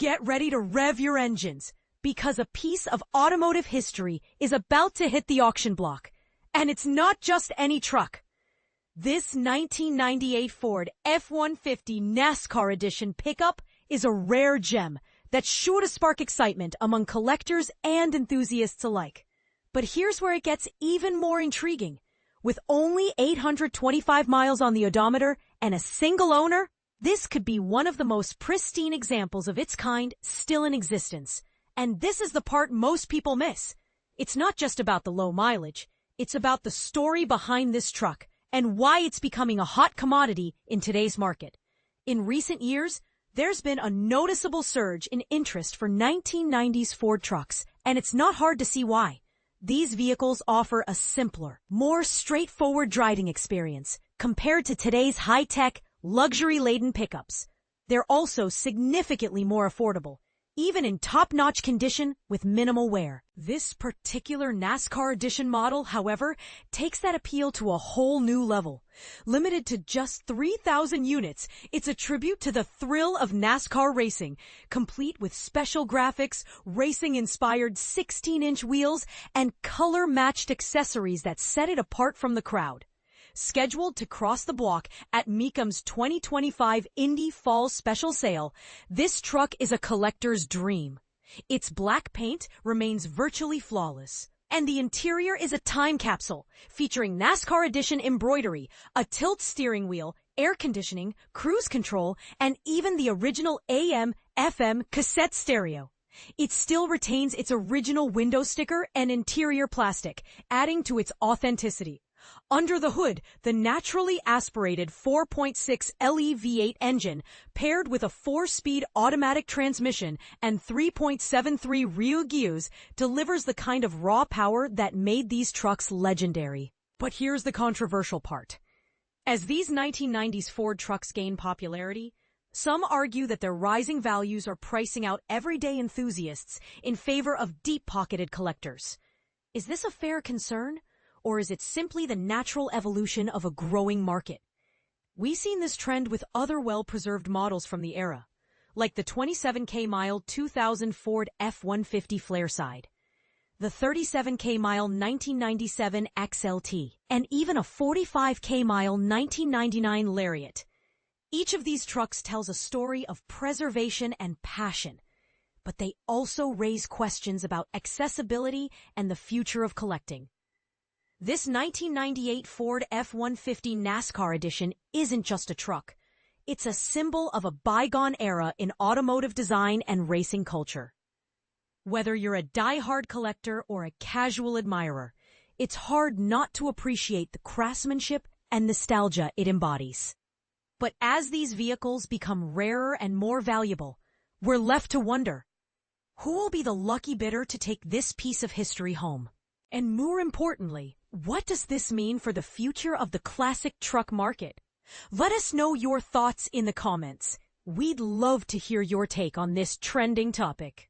Get ready to rev your engines, because a piece of automotive history is about to hit the auction block. And it's not just any truck. This 1998 Ford F-150 NASCAR Edition pickup is a rare gem that's sure to spark excitement among collectors and enthusiasts alike. But here's where it gets even more intriguing. With only 825 miles on the odometer and a single owner, this could be one of the most pristine examples of its kind still in existence. And this is the part most people miss. It's not just about the low mileage. It's about the story behind this truck and why it's becoming a hot commodity in today's market. In recent years, there's been a noticeable surge in interest for 1990s Ford trucks, and it's not hard to see why. These vehicles offer a simpler, more straightforward driving experience compared to today's high-tech, luxury-laden pickups. They're also significantly more affordable, even in top-notch condition with minimal wear. This particular NASCAR Edition model, however, takes that appeal to a whole new level. Limited to just 3,000 units, it's a tribute to the thrill of NASCAR racing, complete with special graphics, racing-inspired 16-inch wheels, and color-matched accessories that set it apart from the crowd. Scheduled to cross the block at Mecum's 2025 Indy Fall Special sale, this truck is a collector's dream. Its black paint remains virtually flawless, and the interior is a time capsule featuring NASCAR Edition embroidery, a tilt steering wheel, air conditioning, cruise control, and even the original AM/FM cassette stereo. It still retains its original window sticker and interior plastic, adding to its authenticity. Under the hood, the naturally aspirated 4.6 LE V8 engine, paired with a 4-speed automatic transmission and 3.73 rear gears, delivers the kind of raw power that made these trucks legendary. But here's the controversial part. As these 1990s Ford trucks gain popularity, some argue that their rising values are pricing out everyday enthusiasts in favor of deep-pocketed collectors. Is this a fair concern? Or is it simply the natural evolution of a growing market? We've seen this trend with other well-preserved models from the era, like the 27K-mile 2000 Ford F-150 Flairside, the 37K-mile 1997 XLT, and even a 45K-mile 1999 Lariat. Each of these trucks tells a story of preservation and passion, but they also raise questions about accessibility and the future of collecting. This 1998 Ford F-150 NASCAR Edition isn't just a truck. It's a symbol of a bygone era in automotive design and racing culture. Whether you're a die-hard collector or a casual admirer, it's hard not to appreciate the craftsmanship and nostalgia it embodies. But as these vehicles become rarer and more valuable, we're left to wonder, who will be the lucky bidder to take this piece of history home? And more importantly, what does this mean for the future of the classic truck market? Let us know your thoughts in the comments. We'd love to hear your take on this trending topic.